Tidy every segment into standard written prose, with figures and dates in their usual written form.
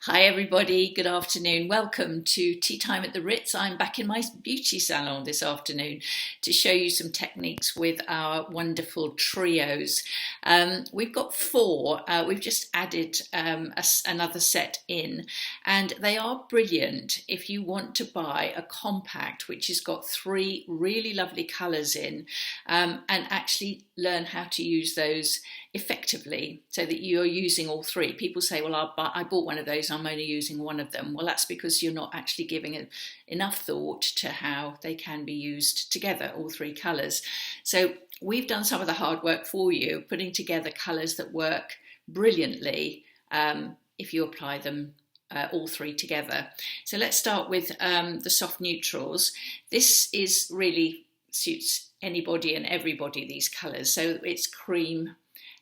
Hi everybody, good afternoon. Welcome to Tea Time at the Ritz. I'm back in my beauty salon this afternoon to show you some techniques with our wonderful trios. We've got four, we've just added another set in, and they are brilliant if you want to buy a compact which has got three really lovely colours in, and actually learn how to use those effectively so that you're using all three. People say, well, I bought one of those, I'm only using one of them. Well, that's because you're not actually giving it enough thought to how they can be used together, all three colours. So we've done some of the hard work for you, putting together colours that work brilliantly if you apply them all three together. So let's start with the soft neutrals. This is really suits anybody and everybody, these colours. So it's cream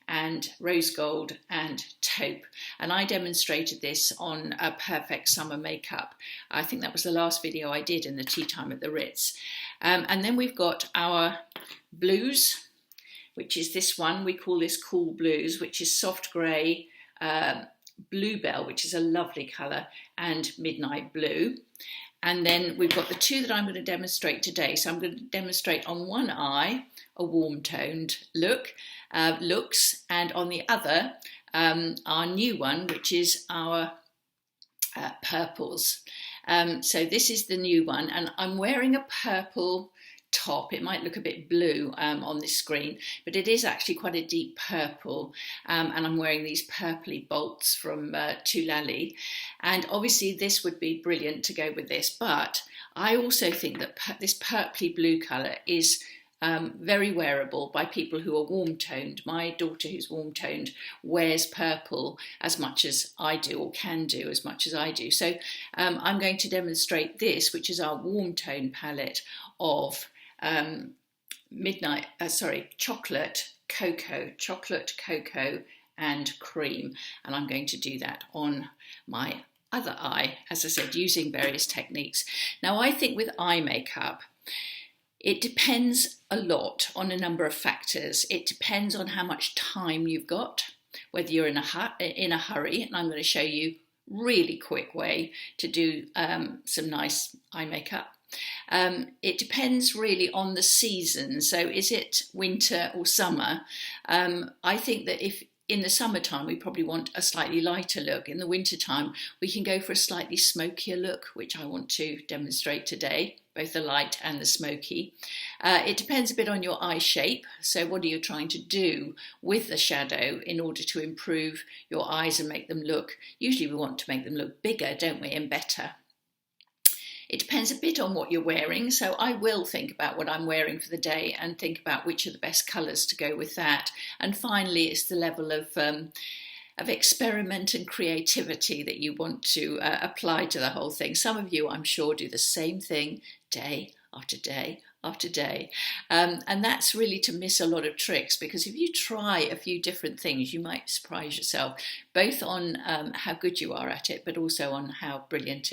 and rose gold and taupe, and I demonstrated this on a perfect summer makeup. I think that was the last video I did in the Tea Time at the Ritz. And then we've got our blues, which is this one. We call this cool blues, which is soft grey, bluebell, which is a lovely colour, and midnight blue. And then we've got the two that I'm going to demonstrate today. So I'm going to demonstrate on one eye a warm toned looks, and on the other our new one, which is our purples. So this is the new one, and I'm wearing a purple top. It might look a bit blue on this screen, but it is actually quite a deep purple, and I'm wearing these purpley bolts from Tulali, and obviously this would be brilliant to go with this, but I also think that this purpley blue colour is very wearable by people who are warm-toned. My daughter, who's warm-toned, wears purple as much as I do, or can do as much as I do. So I'm going to demonstrate this, which is our warm-tone palette of chocolate, cocoa, and cream. And I'm going to do that on my other eye, as I said, using various techniques. Now, I think with eye makeup, it depends a lot on a number of factors. It depends on how much time you've got, whether you're in a hurry, and I'm going to show you a really quick way to do some nice eye makeup. It depends really on the season. So is it winter or summer? I think that if in the summertime, we probably want a slightly lighter look. In the wintertime, we can go for a slightly smokier look, which I want to demonstrate today, both the light and the smoky. It depends a bit on your eye shape. So what are you trying to do with the shadow in order to improve your eyes and make them look, usually we want to make them look bigger, don't we, and better. It depends a bit on what you're wearing, so I will think about what I'm wearing for the day and think about which are the best colours to go with that. And finally, it's the level of experiment and creativity that you want to apply to the whole thing. Some of you, I'm sure, do the same thing day after day after day. And that's really to miss a lot of tricks, because if you try a few different things, you might surprise yourself, both on how good you are at it, but also on how brilliant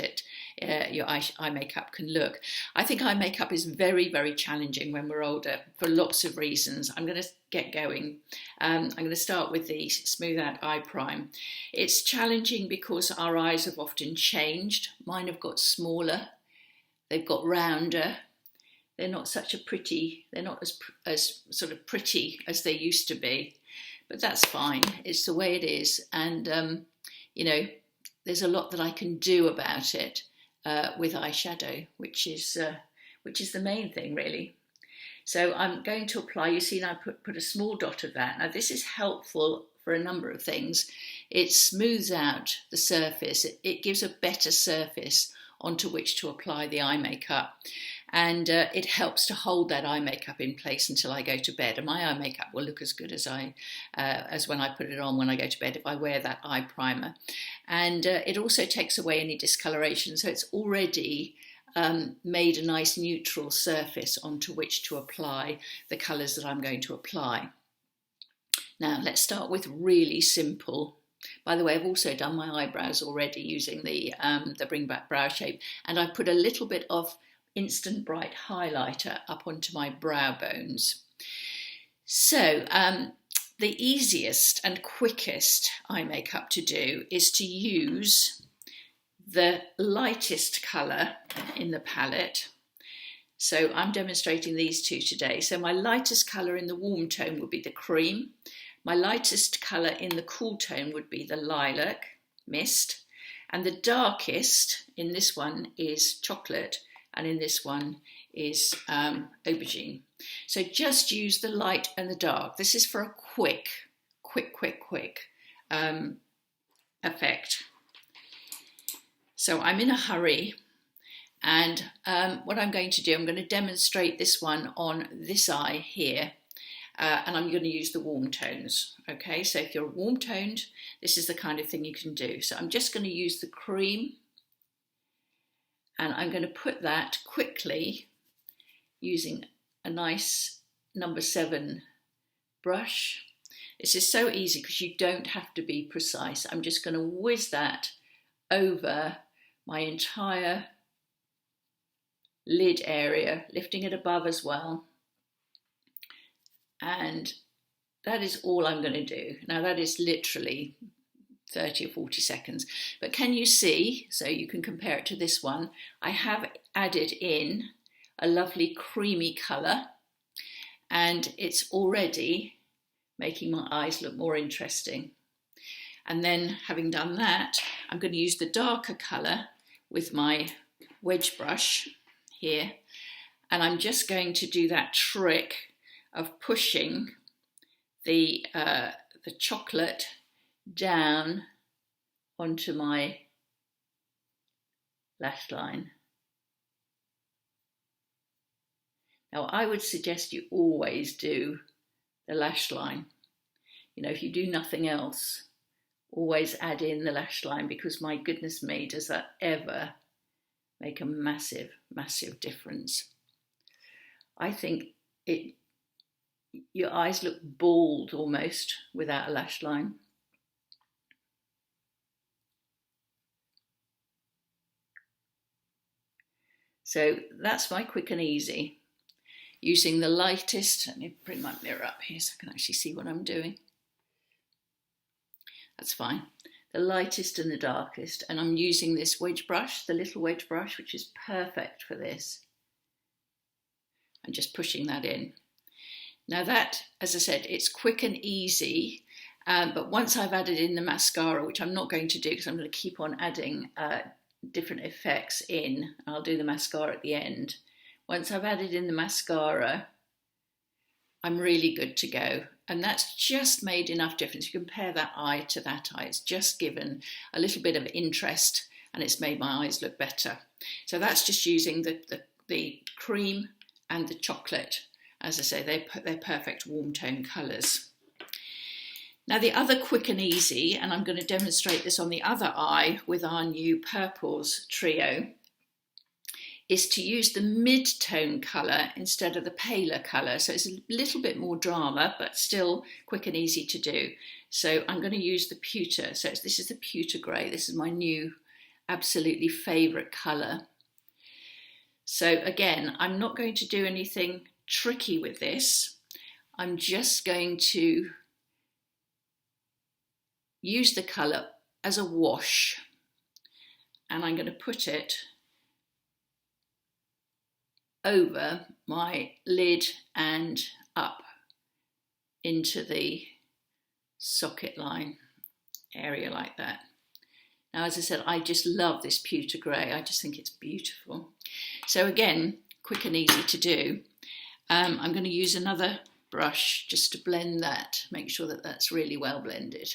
your eye makeup can look. I think eye makeup is very, very challenging when we're older for lots of reasons. I'm going to get going. I'm going to start with the Smooth Out Eye Prime. It's challenging because our eyes have often changed. Mine have got smaller, they've got rounder. They're not they're not as sort of pretty as they used to be, but that's fine. It's the way it is. And, you know, there's a lot that I can do about it with eyeshadow, which is the main thing, really. So I'm going to apply, you see, now I put a small dot of that. Now, this is helpful for a number of things. It smooths out the surface. It gives a better surface onto which to apply the eye makeup. And it helps to hold that eye makeup in place until I go to bed. And my eye makeup will look as good as when I put it on when I go to bed if I wear that eye primer. And it also takes away any discoloration, so it's already made a nice neutral surface onto which to apply the colours that I'm going to apply. Now let's start with really simple. By the way, I've also done my eyebrows already using the Bring Back Brow Shape, and I've put a little bit of Instant Bright highlighter up onto my brow bones. So the easiest and quickest eye makeup to do is to use the lightest colour in the palette. So I'm demonstrating these two today. So my lightest colour in the warm tone would be the cream. My lightest colour in the cool tone would be the lilac mist. And the darkest in this one is chocolate, and in this one is aubergine. So just use the light and the dark. This is for a quick effect. So I'm in a hurry, and what I'm going to do, I'm going to demonstrate this one on this eye here, and I'm going to use the warm tones. Okay, so if you're warm toned, this is the kind of thing you can do. So I'm just going to use the cream, and I'm going to put that quickly using a nice number 7 brush. This is so easy because you don't have to be precise. I'm just going to whiz that over my entire lid area, lifting it above as well. And that is all I'm going to do. Now that is literally 30 or 40 seconds. But can you see, so you can compare it to this one, I have added in a lovely creamy colour, and it's already making my eyes look more interesting. And then having done that, I'm going to use the darker colour with my wedge brush here, and I'm just going to do that trick of pushing the chocolate down onto my lash line. Now I would suggest you always do the lash line. You know, if you do nothing else, always add in the lash line, because my goodness me, does that ever make a massive difference. I think your eyes look bald almost without a lash line. So that's my quick and easy, using the lightest. Let me bring my mirror up here so I can actually see what I'm doing. That's fine. The lightest and the darkest, and I'm using this wedge brush, the little wedge brush, which is perfect for this. I'm just pushing that in. Now that, as I said, it's quick and easy, but once I've added in the mascara, which I'm not going to do because I'm going to keep on adding different effects in, I'll do the mascara at the end. Once I've added in the mascara, I'm really good to go. And that's just made enough difference. You compare that eye to that eye. It's just given a little bit of interest, and it's made my eyes look better. So that's just using the cream and the chocolate. As I say, they're perfect warm tone colours. Now the other quick and easy, and I'm going to demonstrate this on the other eye with our new purples trio, is to use the mid-tone colour instead of the paler colour. So it's a little bit more drama, but still quick and easy to do. So I'm going to use the pewter. So this is the pewter grey. This is my new absolutely favourite colour. So again, I'm not going to do anything tricky with this. I'm just going to use the colour as a wash, and I'm going to put it over my lid and up into the socket line area like that. Now, as I said, I just love this pewter grey. I just think it's beautiful. So again, quick and easy to do. I'm going to use another brush just to blend that, make sure that that's really well blended.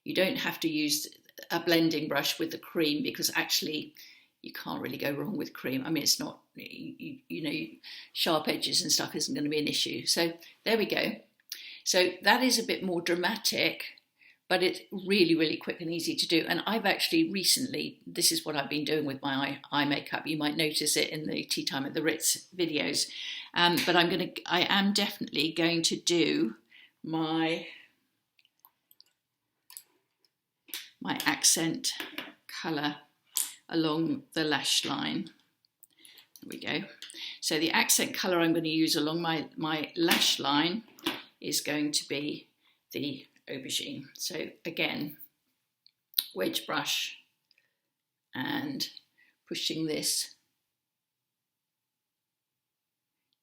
You don't have to use a blending brush with the cream, because actually you can't really go wrong with cream. I mean, it's not, you know, sharp edges and stuff isn't going to be an issue. So there we go. So that is a bit more dramatic, but it's really quick and easy to do. And I've actually recently, this is what I've been doing with my eye makeup. You might notice it in the Teatime at the Ritz videos. But I am definitely going to do my accent colour along the lash line. There we go. So the accent colour I'm going to use along my lash line is going to be the aubergine. So again, wedge brush and pushing this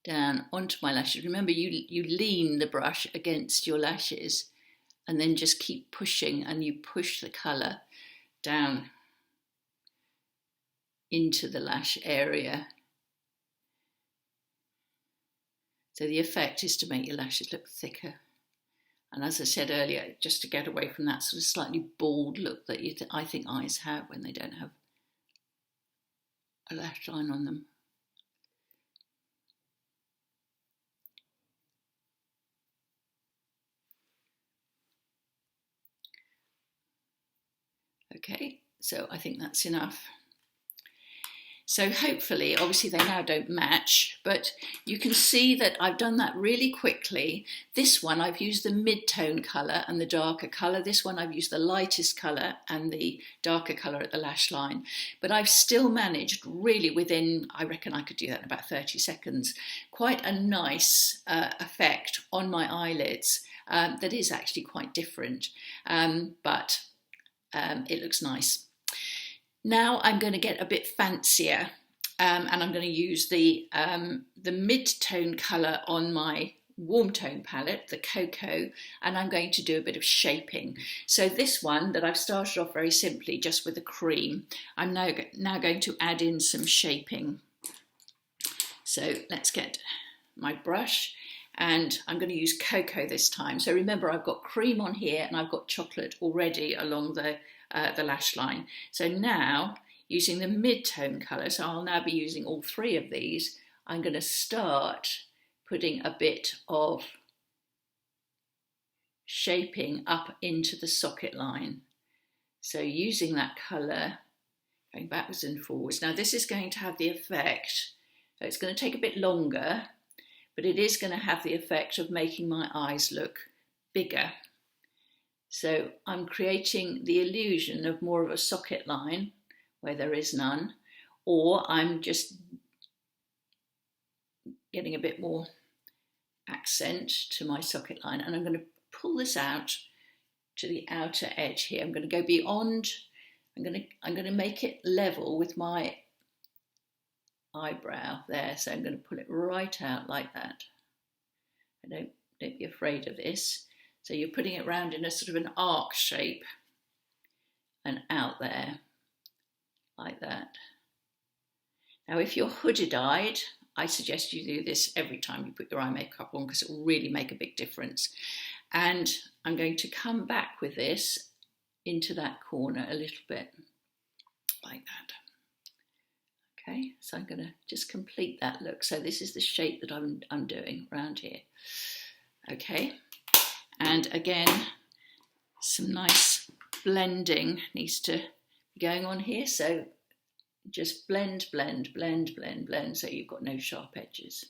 down onto my lashes. Remember, you lean the brush against your lashes and then just keep pushing, and you push the colour down into the lash area. So the effect is to make your lashes look thicker. And as I said earlier, just to get away from that sort of slightly bald look that I think eyes have when they don't have a lash line on them. Okay, so I think that's enough. So hopefully, obviously they now don't match, but you can see that I've done that really quickly. This one I've used the mid-tone colour and the darker colour. This one I've used the lightest colour and the darker colour at the lash line. But I've still managed really within, I reckon I could do that in about 30 seconds, quite a nice effect on my eyelids that is actually quite different, but it looks nice. Now I'm going to get a bit fancier, and I'm going to use the mid-tone colour on my warm tone palette, the cocoa, and I'm going to do a bit of shaping. So this one that I've started off very simply just with a cream, I'm now going to add in some shaping. So let's get my brush, and I'm going to use cocoa this time. So remember, I've got cream on here and I've got chocolate already along the lash line. So now, using the mid-tone colour, so I'll now be using all three of these, I'm going to start putting a bit of shaping up into the socket line. So using that colour, going backwards and forwards. Now this is going to have the effect, it's going to take a bit longer, but it is going to have the effect of making my eyes look bigger. So I'm creating the illusion of more of a socket line where there is none, or I'm just getting a bit more accent to my socket line, and I'm going to pull this out to the outer edge here. I'm going to go beyond, I'm going to make it level with my eyebrow there, so I'm going to pull it right out like that. And don't be afraid of this. So you're putting it round in a sort of an arc shape and out there, like that. Now if you're hooded eyed, I suggest you do this every time you put your eye makeup on, because it will really make a big difference. And I'm going to come back with this into that corner a little bit, like that. Okay, so I'm going to just complete that look. So this is the shape that I'm doing around here. Okay. And again, some nice blending needs to be going on here. So just blend, blend, blend, blend, blend, so you've got no sharp edges.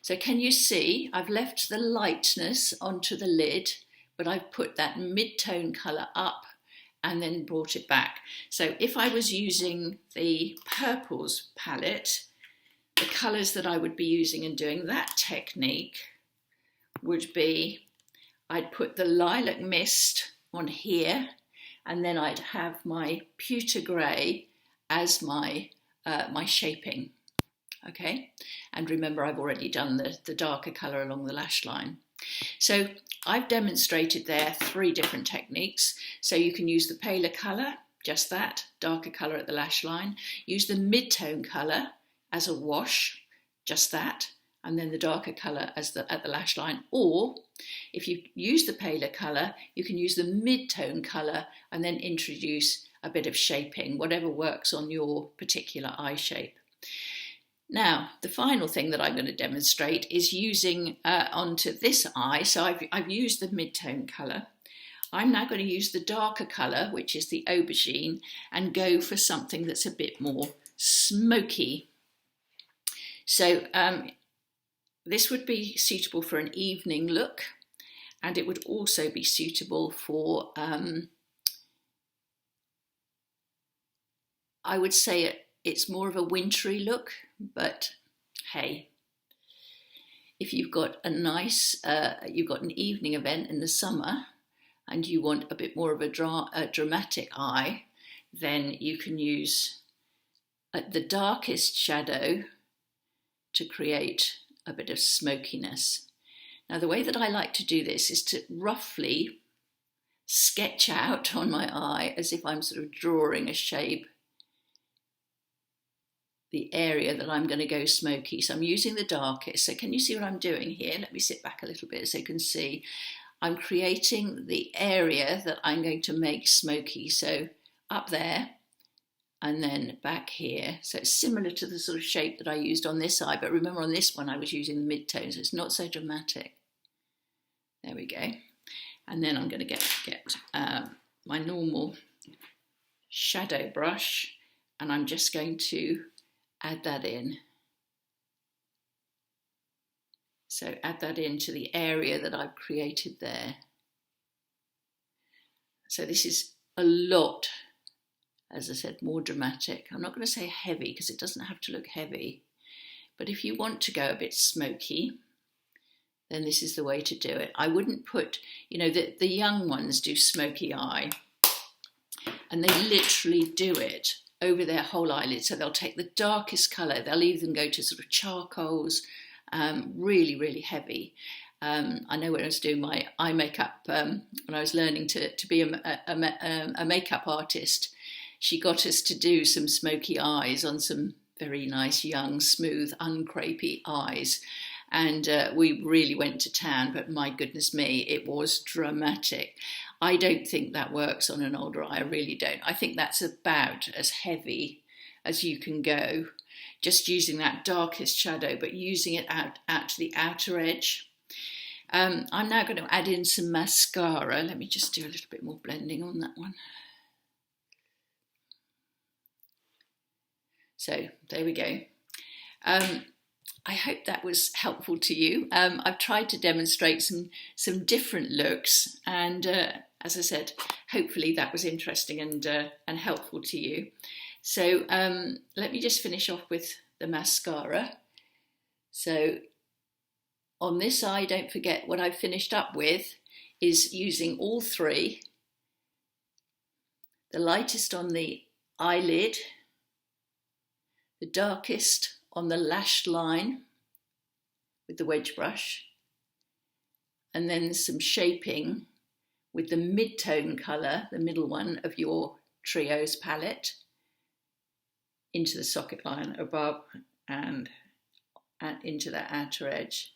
So can you see I've left the lightness onto the lid, but I've put that mid-tone colour up and then brought it back. So if I was using the purples palette, the colours that I would be using and doing that technique would be, I'd put the lilac mist on here, and then I'd have my pewter grey as my my shaping. Okay, and remember I've already done the darker colour along the lash line. So I've demonstrated there 3 different techniques. So you can use the paler colour, just that, darker colour at the lash line. Use the mid-tone colour as a wash, just that, and then the darker colour as at the lash line. Or if you use the paler colour, you can use the mid-tone colour and then introduce a bit of shaping, whatever works on your particular eye shape. Now, the final thing that I'm going to demonstrate is using onto this eye. So I've used the mid-tone colour. I'm now going to use the darker colour, which is the aubergine, and go for something that's a bit more smoky. So this would be suitable for an evening look, and it would also be suitable for, I would say it's more of a wintry look, but hey, if you've got a nice, you've got an evening event in the summer and you want a bit more of a dramatic eye, then you can use the darkest shadow to create a bit of smokiness. Now, the way that I like to do this is to roughly sketch out on my eye, as if I'm sort of drawing a shape, the area that I'm going to go smoky. So I'm using the darkest. So can you see what I'm doing here? Let me sit back a little bit so you can see. I'm creating the area that I'm going to make smoky. So up there and then back here. So it's similar to the sort of shape that I used on this eye, but remember on this one I was using the midtone, so it's not so dramatic. There we go. And then I'm going to get my normal shadow brush, and I'm just going to add that in. So add that into the area that I've created there. So this is a lot, as I said, more dramatic. I'm not going to say heavy because it doesn't have to look heavy. But if you want to go a bit smoky, then this is the way to do it. I wouldn't put, you know, the young ones do smoky eye, and they literally do it over their whole eyelid. So they'll take the darkest colour, they'll even go to sort of charcoals, really, really heavy. I know when I was doing my eye makeup, when I was learning to be a makeup artist, she got us to do some smoky eyes on some very nice, young, smooth, uncrapey eyes. And we really went to town, but my goodness me, it was dramatic. I don't think that works on an older eye, I really don't. I think that's about as heavy as you can go, just using that darkest shadow, but using it out to the outer edge. I'm now going to add in some mascara. Let me just do a little bit more blending on that one. So there we go. I hope that was helpful to you. I've tried to demonstrate some different looks, and as I said, hopefully that was interesting and helpful to you. So let me just finish off with the mascara. So on this eye, don't forget what I've finished up with is using all three. The lightest on the eyelid, the darkest on the lash line with the wedge brush, and then some shaping with the mid-tone colour, the middle one of your Trios palette, into the socket line above and into the outer edge.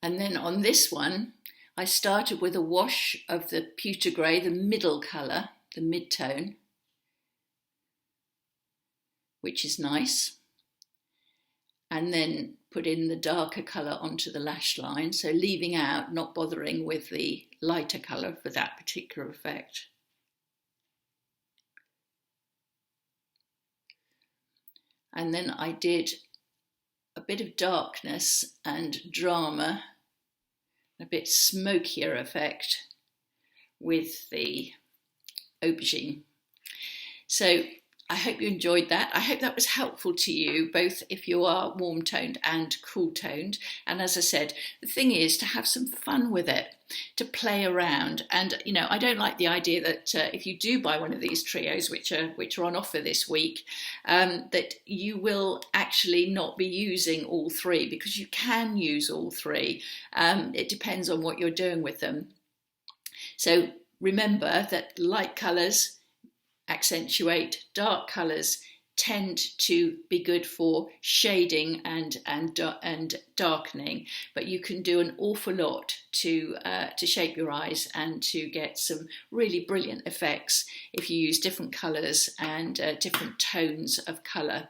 And then on this one, I started with a wash of the pewter grey, the middle colour, the mid-tone, which is nice, and then put in the darker colour onto the lash line, so leaving out, not bothering with the lighter colour for that particular effect. And then I did a bit of darkness and drama, a bit smokier effect with the aubergine. So I hope you enjoyed that. I hope that was helpful to you, both if you are warm-toned and cool-toned. And as I said, the thing is to have some fun with it, to play around. And, you know, I don't like the idea that if you do buy one of these trios, which are on offer this week, that you will actually not be using all three, because you can use all three. It depends on what you're doing with them. So remember that light colours accentuate, dark colours tend to be good for shading and darkening, but you can do an awful lot to shape your eyes and to get some really brilliant effects if you use different colours and different tones of colour.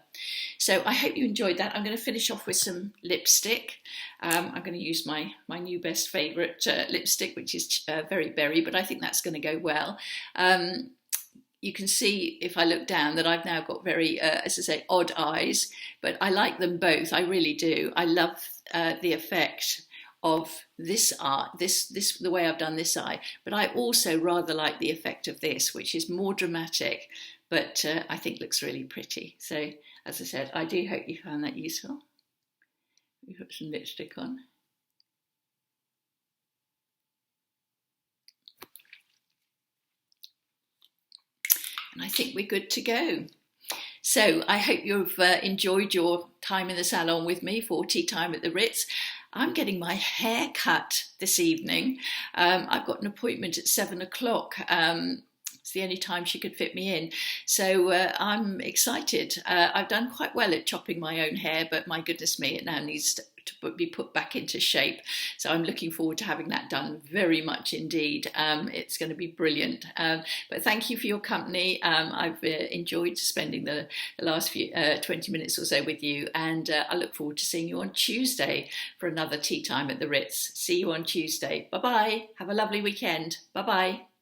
So I hope you enjoyed that. I'm going to finish off with some lipstick. I'm going to use my new best favourite lipstick, which is Very Berry, but I think that's going to go well. You can see if I look down that I've now got very, as I say, odd eyes, but I like them both. I really do. I love the effect of this art, the way I've done this eye, but I also rather like the effect of this, which is more dramatic, but I think looks really pretty. So, as I said, I do hope you found that useful. We put some lipstick on. And I think we're good to go. So I hope you've enjoyed your time in the salon with me for tea time at the Ritz. I'm getting my hair cut this evening. I've got an appointment at 7 o'clock. It's the only time she could fit me in. So I'm excited. I've done quite well at chopping my own hair, but my goodness me, it now needs to be put back into shape. So I'm looking forward to having that done very much indeed. It's going to be brilliant. But thank you for your company. I've enjoyed spending the last 20 minutes or so with you, and I look forward to seeing you on Tuesday for another tea time at the Ritz. See you on Tuesday. Bye-bye. Have a lovely weekend. Bye-bye.